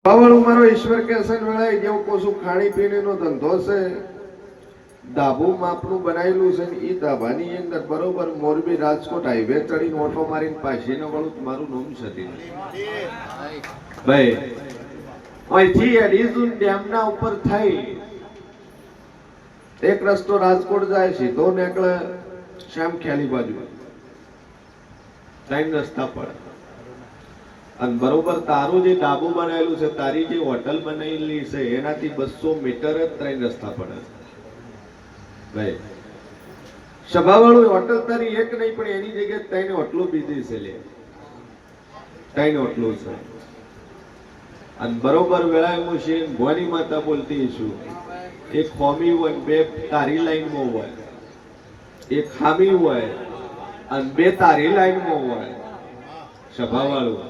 પાવાળું મારો ઈશ્વર કેસન વેળાય જેવું કોશું ખાણી પીણીનો ધંધો છે. ધાબુ માપનું બનાવેલું છે ને એ ધાબાની અંદર બરોબર મોરબી રાજકોટ હાઈવે ચડીને ઓટો મારીને પાછી ન વળું મારું નામ સતી ભાઈ અહીંથી એડિઝન ડેમના ઉપર થઈ એક રસ્તો રાજકોટ જાય સીધો નીકળે શ્યામ ખ્યાલી બાજુ ત્રણ રસ્તા પડે અને બરોબર તારું જે ડાબુ બનાવેલું છે તારી જે હોટલ બનાવેલી છે એનાથી 200 મીટર જ ત્રણ રસ્તા પડે ભાઈ સભાવાળું હોટલ તારી એક નહીં પણ એની જગ્યાએ ત્રણ હોટલો બીજી છે લે ત્રણ હોટલો છે અને બરોબર વેળાએ હું છે ભવાની માતા બોલતી છું એક ખોમી હોય બે તારી લાઈનમાં હોય એક ખામી હોય અને બે તારી લાઈનમાં હોય સભાવાળું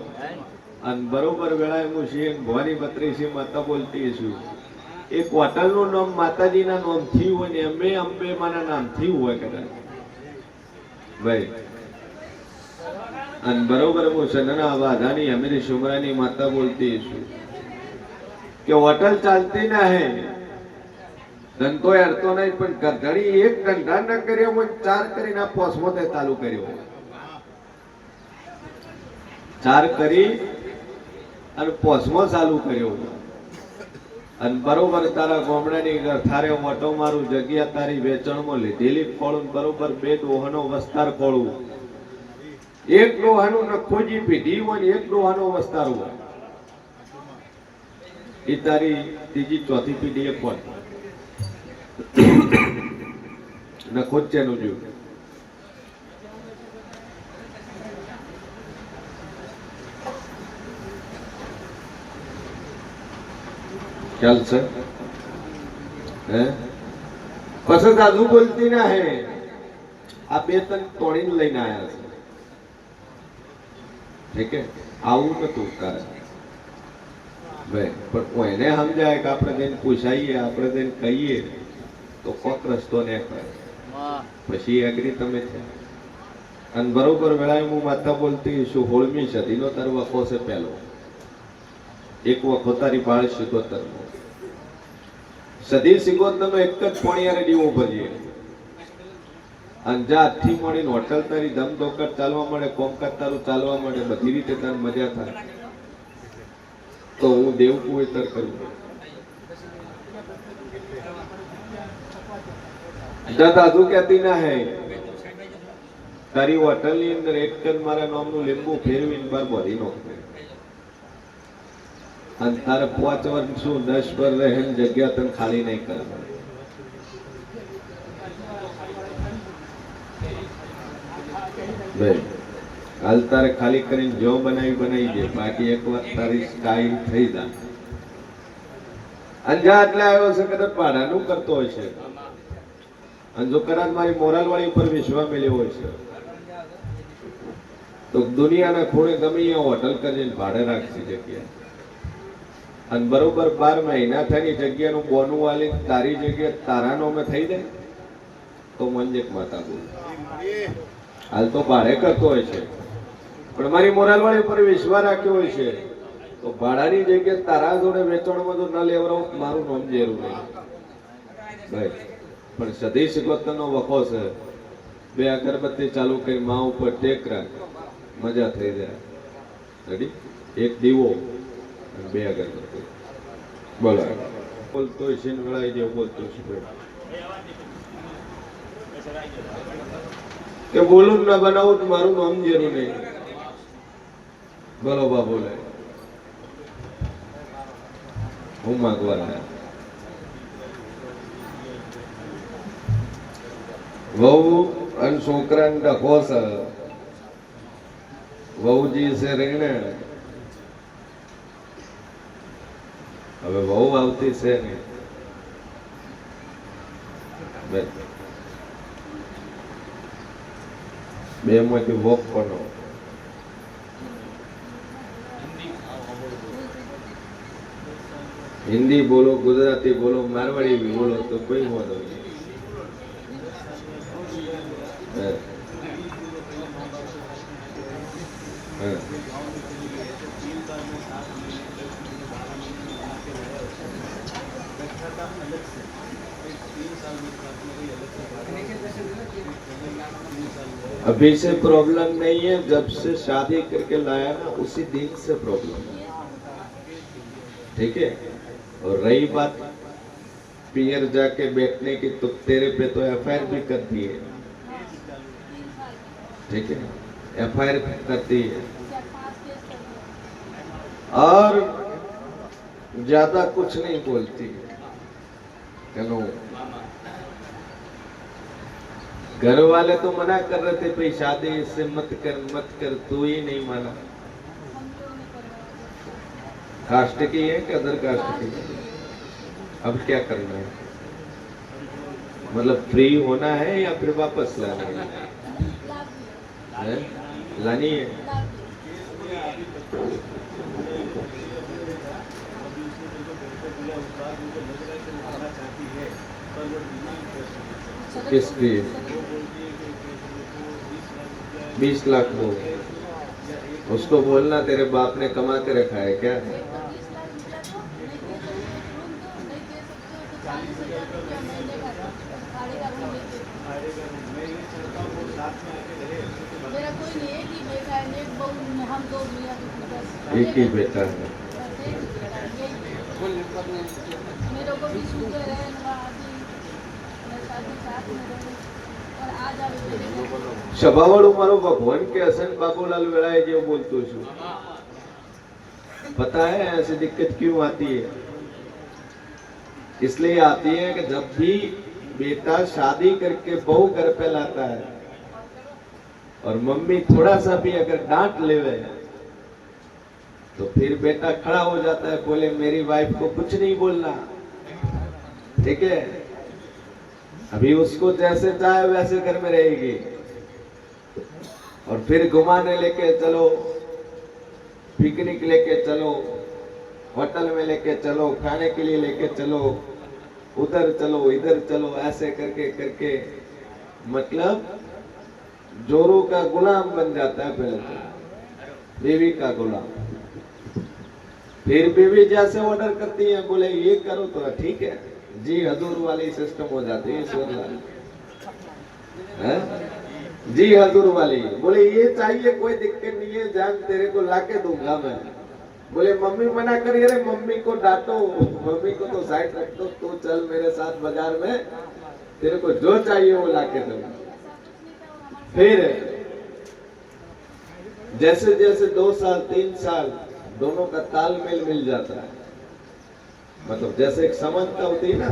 અને બરોબર વેળાએ હું છે ભવાની બત્રીસી માતા બોલતી છું એક હોટલનું નામ માતાજીના નામથી હોય ને અમે અંબે માના નામથી હોય કદાચ ભાઈ અને બરોબર હું સનના વાધાની અમીરી સુમરાની માતા બોલતી છું કે હોટલ ચાલતી ના હે ધંધો અડતો નહીં પણ ઘણી એક ધંધા ન કર્યો હોય 4 કરીને પોસમોતે ચાલુ કર્યો 4 કરી અને પોસમો ચાલુ કર્યો અને બરોબર તારા ગામડાની થારે ઓટો મારું જગ્યા તારી વેચાણમાં લીધેલી ખોળું બરોબર 2 ડોહાનો વસ્તાર ખોળું એક ડોહાનું ન ખોજી પીધી હોય એક ડોહાનો વસ્તાર હોય એ તારી ત્રીજી ચોથી પીઢી એક હોય ન ખોચેનું જોયું ખ્યાલ છે હે પછી સાધુ બોલતી ના હે આ બે તન તોડીને લઈને આવ્યા છે ઠીક હે આવું નતું કારણ ભાઈ પણ એને સમજાય કે આપણે જઈને પૂછાઈએ આપણે જઈને કહીએ તો કોક રસ્તો ને કરે પછી એગ્રી તમે થયા અને બરોબર વેળાએ હું માતા બોલતી છું 16મી સદીનો તાર વખો છે પહેલો એક વખો તારી બાળ સિકોતર સદી સિકોતરનો એક જ પોણિયારે દીવો ભરીએ અને જા થી મળીને હોટલ તારી ધમ ધોકર ચાલવા મળે કોમકાજ તારું ચાલવા મળે બધી રીતે તાર મજા થાય તો હું દેવ કુવેતર કરું દાદુ કહેતી ના હે તારી હોટલ ની અંદર એક જ મારા નામનું લીંબુ ફેરવીને બાર બોધી નો અને તારે 5 વર્ષ શું 10 પર રહે જગ્યા તને ખાલી નહીં કરે ભાઈ હાલ તારે ખાલી કરીને જો બનાવી દે બાકી એક વાર તારી સ્ટાઈલ થઈ જાય અને જ્યાં એટલે આવ્યો છે કદાચ ભાડાનું કરતો હોય છે અને જો કદાચ મારી મોરાલ વાળી ઉપર વિશ્વાસ મેળ્યો હોય છે તો દુનિયાના ખૂણે ગમે અહીંયા હોટલ કરીને ભાડે રાખશે જગ્યા અને બરોબર 12 મહિના થઈને જગ્યાનું બોનું વાલી તારી જગ્યા તારા નામે થઈ જાય તો મંજક માતા બોલ હાલ તો ભાડે કરતો હોય છે પણ મારી મોરાલવાળી ઉપર વિશ્વાસ રાખ્યો હોય છે તો ભાડાની જગ્યાએ તારા જોડે વેચાણમાં જો ન લેવરાવ મારું નામ જેરું નહીં ભાઈ પણ સદી સિકોતરનો વખો છે 2 અગરબત્તી ચાલુ કરી માં ઉપર ટેક રાખ મજા થઈ જાય રેડી એક દીવો 2 અગરબત્તી બોલો બોલતો છે ને વળાઈ જેવું બોલતો છે કે બોલું ના બનાવું તો મારું નામ જેરું નહીં બોલો બા બોલે હું માગવા લાયા વહુ અને છોકરાને ડખો છે વહુજી છે રેણે હવે વહુ આવતી છે ને બે માંથી વોક કોનો હિન્દી બોલો ગુજરાતી બોલો મારવાડી બોલો તો કોઈ વાંધો નહીં अभी से प्रॉब्लम नहीं है, जब से शादी करके लाया ना उसी दिन से प्रॉब्लम है, ठीक है। और रही बात पियर जाके बैठने की, तो तेरे पे तो एफआईआर भी करती है, ठीक है, एफआईआर करती है। और ज्यादा कुछ नहीं बोलती है, चलो। घर वाले तो मना कर रहे थे भाई शादी इससे मत कर, तू ही नहीं माना। कास्ट की है कि अदर कास्ट की है? अब क्या करना है, मतलब फ्री होना है या फिर वापस लाना है? लानी है। किसकी? 20 लाख दो, उसको बोलना तेरे बाप ने कमा के रखा है क्या? मेरा कोई नहीं है कि बेटा है, एक बहू, हम दो मियां बीवी, एक ही बेटा है। मेरे को भी शुगर है, शादी साथ में रहे और आज आप સભાવાળું મારો ભગવાન કે હસન બાબુલાલ વેળાએ जो बोलतो છું, पता है ऐसी दिक्कत क्यों आती है? इसलिए आती है कि जब भी बेटा शादी करके बहू घर पे लाता है और मम्मी थोड़ा सा भी अगर डांट लेवे तो फिर बेटा खड़ा हो जाता है, बोले मेरी वाइफ को कुछ नहीं बोलना, ठीक है। अभी उसको जैसे चाहे वैसे घर में रहेगी, और फिर घुमाने लेके चलो, पिकनिक लेके चलो, होटल में लेके चलो, खाने के लिए लेके चलो, उधर चलो इधर चलो, ऐसे करके करके मतलब जोरों का गुलाम बन जाता है पहले तो, बीवी का गुलाम। फिर बीवी जैसे ऑर्डर करती है, बोले ये करो तो ठीक है जी, हजूर वाली सिस्टम हो जाती है ईश्वर वाली, जी हजूर वाली। बोले ये चाहिए, कोई दिक्कत नहीं है जान, तेरे को लाके दूंगा मैं। बोले मम्मी मना करिए, अरे मम्मी को डांटो, मम्मी को तो साइड रख दो, तू चल मेरे साथ बाजार में, तेरे को जो चाहिए वो लाके दूंगा। फिर जैसे जैसे 2 साल 3 साल दोनों का तालमेल मिल जाता है, मतलब जैसे एक समानता होती है ना,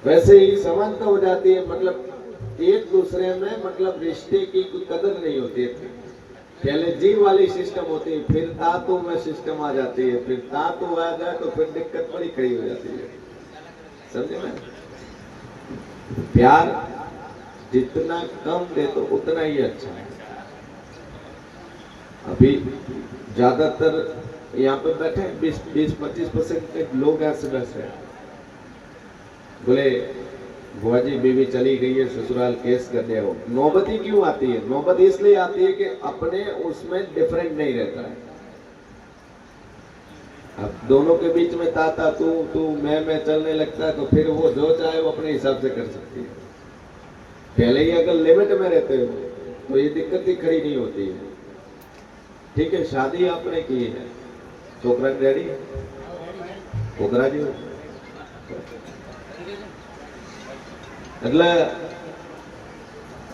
वैसे ही समानता हो जाती है, मतलब एक दूसरे में मतलब रिश्ते की कोई कदर नहीं होती है। पहले जी वाली सिस्टम होती है, फिर तातू में सिस्टम आ जाती है, फिर तातू आ जाए तो फिर दिक्कत बड़ी खड़ी हो जाती है, समझे ना। प्यार जितना कम दे तो उतना ही अच्छा है। अभी ज्यादातर यहाँ पे बैठे 20-25% के लोग ऐसे बैठे हैं, बोले बुआ जी बीवी चली गई है ससुराल, केस कर दिया। हो नौबत ही क्यों आती है? नौबत इसलिए आती है कि अपने उसमें डिफरेंट नहीं रहता है। अब दोनों के बीच में ताता तू मैं चलने लगता है, तो फिर वो जो चाहे वो अपने हिसाब से कर सकती है। पहले ही अगर लिमिट में रहते हो तो ये दिक्कत ही खड़ी नहीं होती है, ठीक है। शादी आपने की है, छोकरा रेडी, छोकरा जी, એટલે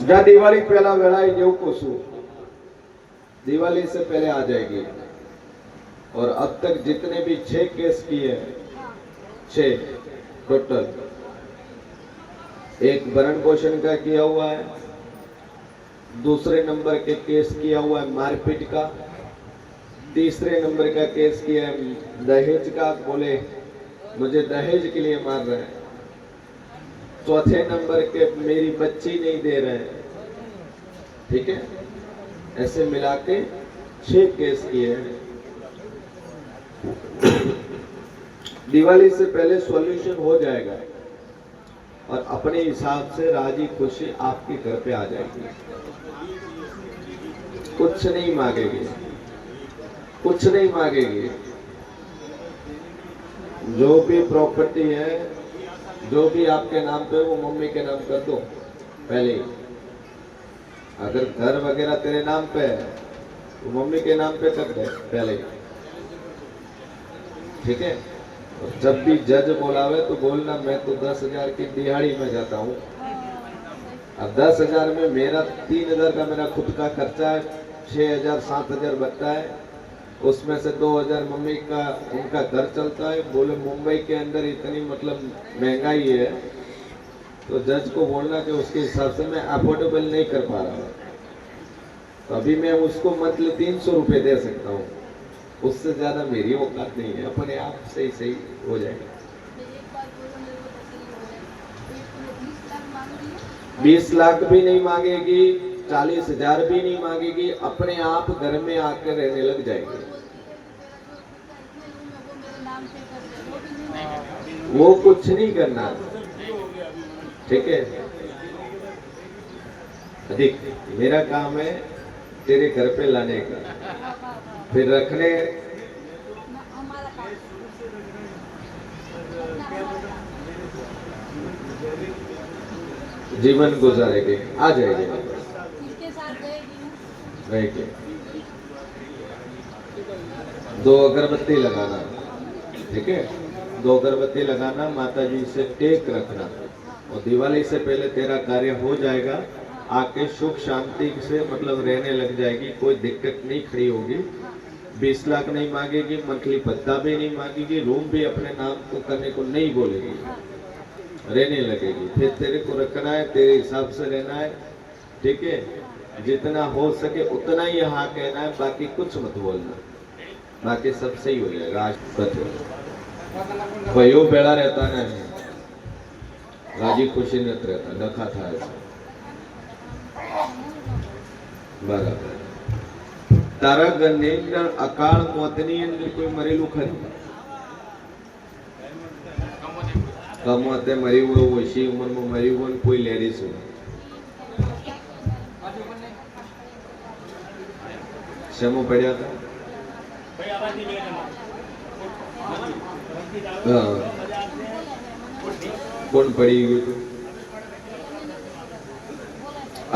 जा दिवाली पहला वेड़ाई जेव को दिवाली से पहले आ जाएगी। और अब तक जितने भी 6 केस किए हैं, 6 टोटल, एक भरण पोषण का किया हुआ है, दूसरे नंबर के केस किया हुआ है मारपीट का, तीसरे नंबर का केस किया है दहेज का, बोले मुझे दहेज के लिए मार रहे हैं, चौथे नंबर के मेरी बच्ची नहीं दे रहे हैं, ठीक है। ऐसे मिला के 6 केस किए हैं। दिवाली से पहले सॉल्यूशन हो जाएगा और अपने हिसाब से राजी खुशी आपके घर पे आ जाएगी, कुछ नहीं मांगेगी, कुछ नहीं मांगेगी। जो भी प्रॉपर्टी है, जो भी आपके नाम पे वो मम्मी के नाम कर दो पहले ही। अगर घर वगैरह तेरे नाम पे है तो मम्मी के नाम पे कर दे पहले ही, ठीक है। और जब भी जज बोलावे तो बोलना मैं तो 10,000 की दिहाड़ी में जाता हूँ। अब 10,000 में मेरा 3,000 का मेरा खुद का खर्चा है, 6,000 7,000 बनता है, उसमें से 2,000 मम्मी का उनका घर चलता है। बोले मुंबई के अंदर इतनी मतलब महंगाई है तो जज को बोलना कि उसके हिसाब से मैं अफोर्डेबल नहीं कर पा रहा हूँ, तो अभी मैं उसको मंथली 300 रुपये दे सकता हूँ, उससे ज्यादा मेरी औकात नहीं है। अपने आप से ही सही हो जाएगा। एक बार बोलो मेरे को तसल्ली हो जाए, एक किलो 20 लाख मांग रही है। 20 लाख भी नहीं मांगेगी, 40,000 भी नहीं मांगेगी, अपने आप घर में आकर रहने लग जाएगी। वो मेरे नाम पे कर दे, वो भी नहीं। वो कुछ नहीं करना, ठीक है। देख मेरा काम है तेरे घर पे लाने का, फिर रखने हमारा काम जीवन गुजारेंगे, आ जाएंगे किसके साथ रहेगी ना। रह के। 2 अगरबत्ती लगाना, ठीक है। 2 अगरबत्ती लगाना, माता जी से टेक रखना, और दिवाली से पहले तेरा कार्य हो जाएगा। आके सुख शांति से मतलब रहने लग जाएगी, कोई दिक्कत नहीं खड़ी होगी। 20 लाख नहीं मांगेगी, मंथली भत्ता भी नहीं मांगेगी, रूम भी अपने नाम को करने को नहीं बोलेगी, रहने लगेगी। फिर तेरे को रखना है, तेरे हिसाब से रहना है, ठीक है। जितना हो सके उतना ही हाँ कहना है, बाकी कुछ मत बोलना, बाकी सब सही हो जाएगा। आज सच भयो बेड़ा रहता है ना, राजी खुशी नत रहता, नखा था ऐसा બરાબર। તારા ઘરની અંદર અકાળ મોતની અંદર કોઈ મરેલું ખરું? કમોતે મર્યું હોય, ઓછી ઉંમરમાં મર્યું હોય, કોઈ લેડીઝ હોય? શેમાં પડ્યા હતા? હા, કોણ પડી ગયું હતું?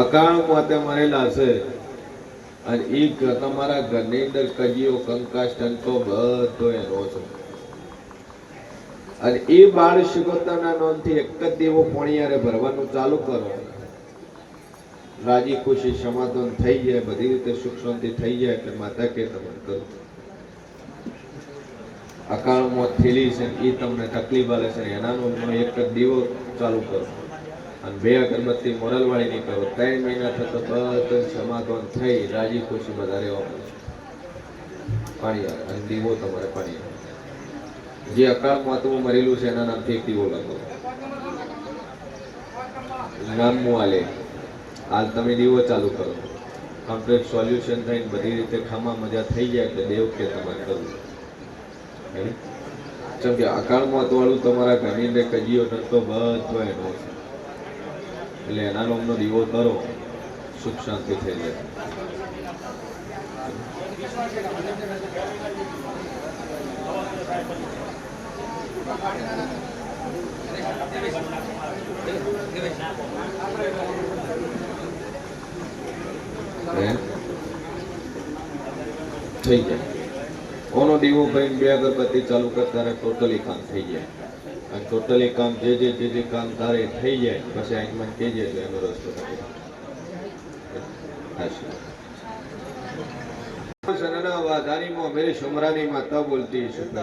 અકાળ મોતે મરેલા છે, અને એ તમારા ઘરની અંદર કજીઓ કંકાસ ટંકો બધો એનો છે, અને એ બાળ શિકોતરના નોંધથી એક જ દેવો પોણિયારે ભરવાનું ચાલુ કરો, રાજી ખુશી સમાધાન થઈ જાય, બધી રીતે સુખ શાંતિ થઈ જાય, એટલે માતા કે તમે કરો। અકાળ મોત થયેલી છે એ તમને તકલીફ આવે છે, એના નોંધનો એક જ દીવો ચાલુ કરો, અને 2 અગરબત્તી મોરલવાળી ની કરો। 3 મહિના થતો બધું સમાધાન થઈ, રાજી ખુશી બધા રહેવા મળે। પાણી આવે અને દીવો તમારે પાણી આવે। જે અકાળ માતવું મરેલું છે એના નામથી એક દીવો લગાવો, નામું આલે। હાલ તમે દીવો ચાલુ કરો, કમ્પ્લીટ સોલ્યુશન થઈને બધી રીતે ખામા મજા થઈ જાય એટલે દેવ કે તમારે કરવું। કેમ કે અકાળ મોત વાળું તમારા ઘરની અંદર કજીઓ ટંકો બધો એનો છે, એટલે એના નામનો દીવો કરો, સુખ શાંતિ થઈ જાય। થઈ જાય ઓનો દીવો કરીને 2 અગરબત્તી ચાલુ કરતા રહે, ટોટલી કામ થઈ જાય। અને ટોટલી કામ જે કામ તારે થઈ જાય પછી આઈનમાં કહેજે એટલે એનો રસ્તો સનના વાધારીમાં મેરી સુમરાની માતા બોલતી શુક્ર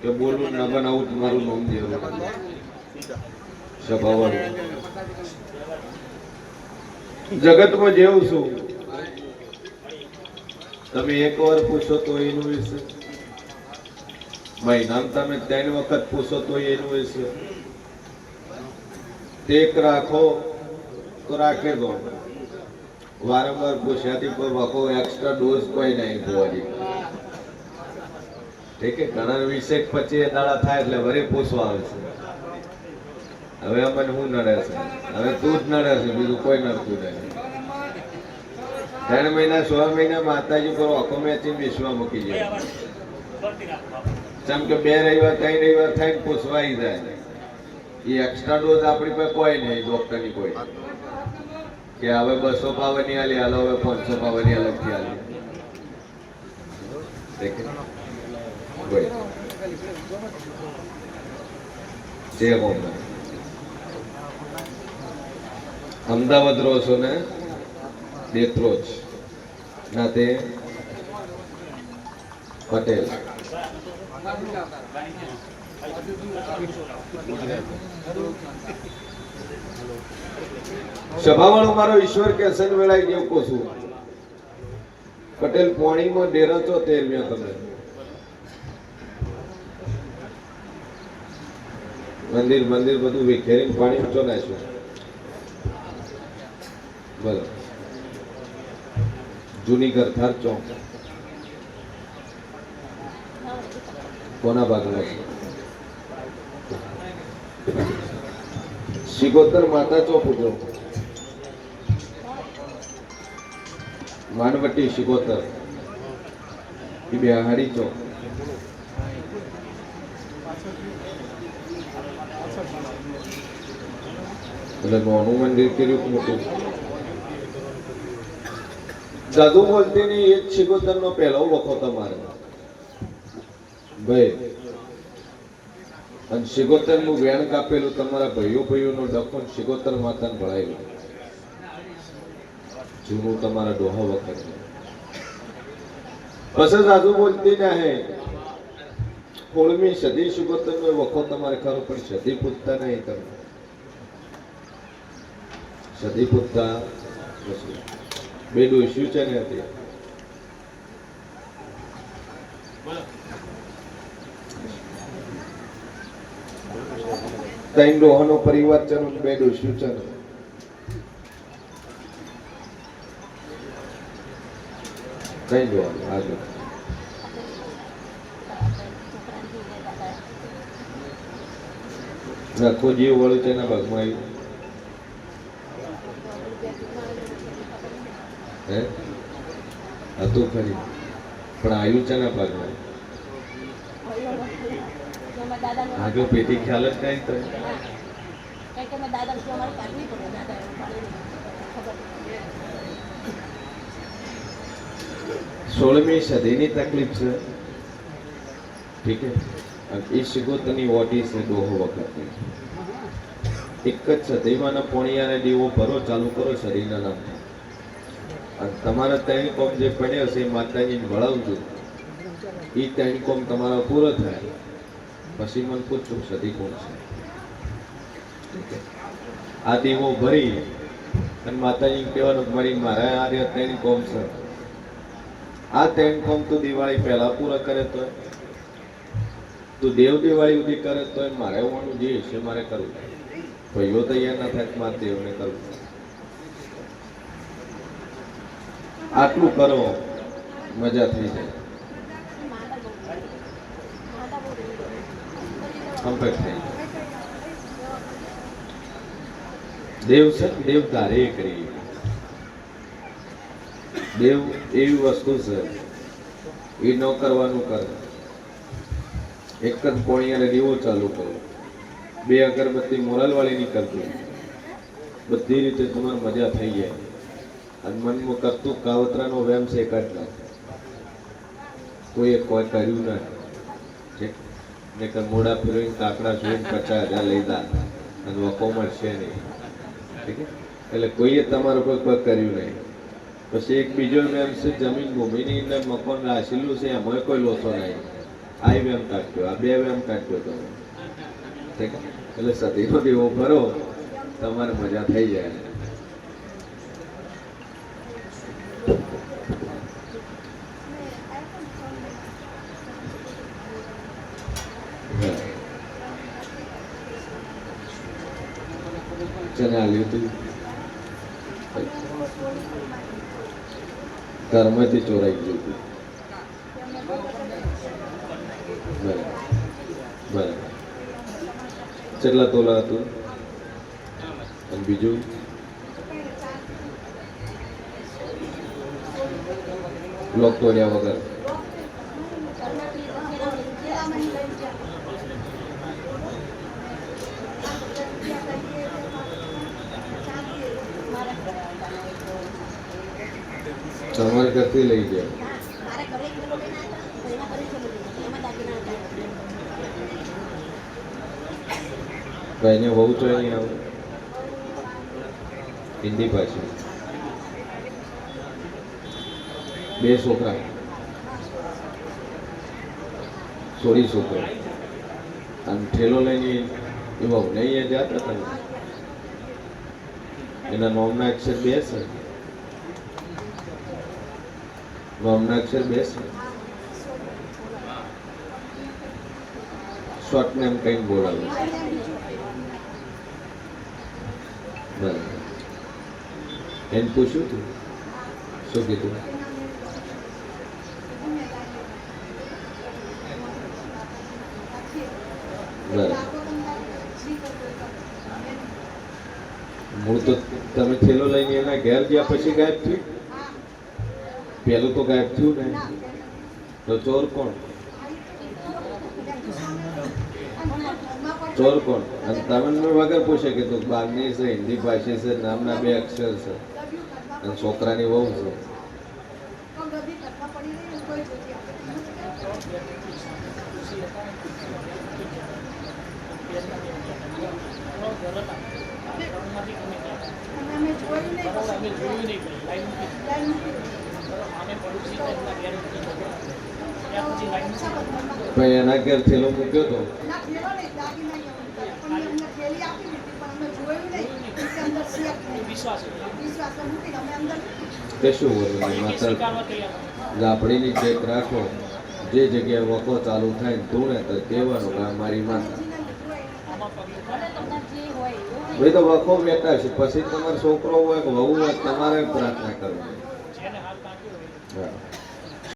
કે બોલું ન બનાવું તમારું નામ દેવું સભાવાળું જગતમાં જેવું છું। તમે એકવાર પૂછો તો એનું વિશે, મહિનામાં તમે 3 વખત પૂછો તો એનું વિશે, ટેક રાખો તો રાખે દો, વારંવાર પૂછ્યાથી કોઈ વખો એક્સ્ટ્રા ડોઝ કોઈ નહીં ભોવાજી, ઠીક છે। ઘણા વિશે પછી એ દાડા થાય એટલે વરે પૂછવા આવે છે, હવે અમને શું નડે છે, હવે તું જ નડે છે, બીજું કોઈ નડતું નહીં। 3 મહિના 6 મહિના માતાજી પર આંખો મેચી વિશ્વા મૂકી જાય, જેમ કે 2 રવિવાર 3 રવિવાર થઈને પૂછવાઈ જાય એ એક્સ્ટ્રા ડોઝ આપણી પાસે કોઈ નહીં, ડોક્ટરની કોઈ કે હવે 200 પાવરની આલી હાલો, હવે 500 પાવરની અલગથી આલી દેખે કોઈ જે હોમે અમદાવાદ રહો છો ને દેત્રોજ નાતે પટેલ સભાવાળો મારો ઈશ્વર કે સન વેળાઈ ગયો કોશું પટેલ પોણીમાં ડેરા છો 13 તમે મંદિર મંદિર બધું વિખેરીને પાણી ચો નાખ્યું બોલો જૂની ગરથાર ચોક કોના ભાગમાં છે? શિકોતર માતા ચોક ઉજો માનવટી શિકોતર એ બેહાડી ચોક એટલે નાનું મંદિર કર્યું મોટું જાદુ બોલતી ની એક શિકોતર નો પહેલો વખો તમારે ભાઈ અને શિકોતર નું વેણ કાપેલું તમારા ભાઈઓ નો ડખો શિકોતર માતા ને ભળાયેલું જૂનું તમારા ડોહા વખત પછી જાદુ બોલતી ના હે 16મી સદી શિકોતર નો વખો તમારે ખરો પણ સદી પૂછતા નહીં તમે સદી પૂછતા બે ડોસ્યું છે ને હતી ત્રણ ડોહાનો પરિવાર છે ને બે ડોસ્યું છે ને ત્રણ ડોહા આગળ આખો જીવ વાળું છે એના ભાગમાં આવ્યું હે હતું ખરી પણ આવ્યું છે ને ભાગમાં આગળ પેટી ખ્યાલ જ કઈ તો 16મી સદીની તકલીફ છે ઠીક છે અને એ શિકોતરની ઓટી છે ડોહો વખતની એક જ સદીમાંના પોણિયાને દીવો ભરો ચાલુ કરો શરીરના નામ અને તમારા 3 કોમ જે પડ્યો છે એ માતાજીને વળાવજો એ 3 કોમ તમારા પૂરો થાય પછી મને પૂછું સદી કોણ છે આ દીવો ભરી અને માતાજીને કહેવાનું મારી મારા આ 3 કોમ છે આ 3 કોમ તું દિવાળી પહેલા પૂરા કરે તો તું દેવ દિવાળી સુધી કરે તો મારે હોવાનું જે છે મારે કરવું ભાઈઓ તૈયાર ના થાય મારે દેવને કરવું આટલું કરો મજા થઈ જાય કમ્પ્લીટ થઈ જાય દેવ છે દેવ ધારે કરી દેવ એવી વસ્તુ છે એ ન કરવાનું કરે એક જ કોણિયારે દીવો ચાલુ કરો 2 અગરબત્તી મોરલ વાળી નીકળતી બધી રીતે તમારે મજા થઈ જાય અને મનમાં કરતું કાવતરાનો વેમ છે કાઢ નાખે કોઈએ કોઈ કર્યું ના ને કે મોડા ફેરવીને કાકડા જોઈને 50,000 લઈ દા અને વકો મળશે નહીં ઠીક એટલે કોઈએ તમારું કોઈ કર્યું નહીં પછી એક બીજો વેમ છે જમીન ભૂમિની અંદર મકાન રાખેલું છે એમાં કોઈ લોસો નહીં આ વેમ કાઢ્યો આ 2 વેમ કાઢ્યો તમે ઠીક એટલે સતીનો દીવો ભરો તમારે મજા થઈ જાય ચના લ્યું તું ઘરમાંથી ચોરાઈ ગયું હતું બરાબર બરાબર કેટલા તોલા હતું અને બીજું લોક તોડ્યા વગર મારા ઘરે આવતા તમારે ઘરથી લઈ ગયા મારા ઘરે એક કિલો લઈને આવ્યા તો એના ઘરે ચલો દીધું એમાં દાગીના હતા ભાઈને બહુ તો નહીં આવે હિન્દી ભાષા બે છોકરા સોરી છોકરા અને ઠેલો લઈને એવા નહીં જતા તમે એના નોમના અક્ષર બે છે નોમના અક્ષર બે છે શોર્ટ નેમ કઈ બોલાવે બરાબર એને પૂછ્યું તું શું કીધું બરાબર મૂળ તો તમે થેલો લઈને એના ઘેર ગયા પછી ગાયબ થયું પેલું તો ગાયબ થયું ને તો ચોર કોણ ચોર કોણ અને તમને વગર પૂછે કે તું બારની છે હિન્દી ભાષી છે નામના બે અક્ષર છે અને છોકરાની વહુ છે અમે જોયું નહીં ભાઈ એના ઘેર થેલો મૂક્યો તો કશું બોલું માત્ર લાપડીની ચેક રાખો જે જગ્યાએ વખો ચાલુ થાય ને તું ને તો કહેવાનું કે આ મારી માતા ભાઈ તો વખો બેઠા છે પછી તમારો છોકરો હોય કે વહુ હોય તમારે પ્રાર્થના કરવાની હા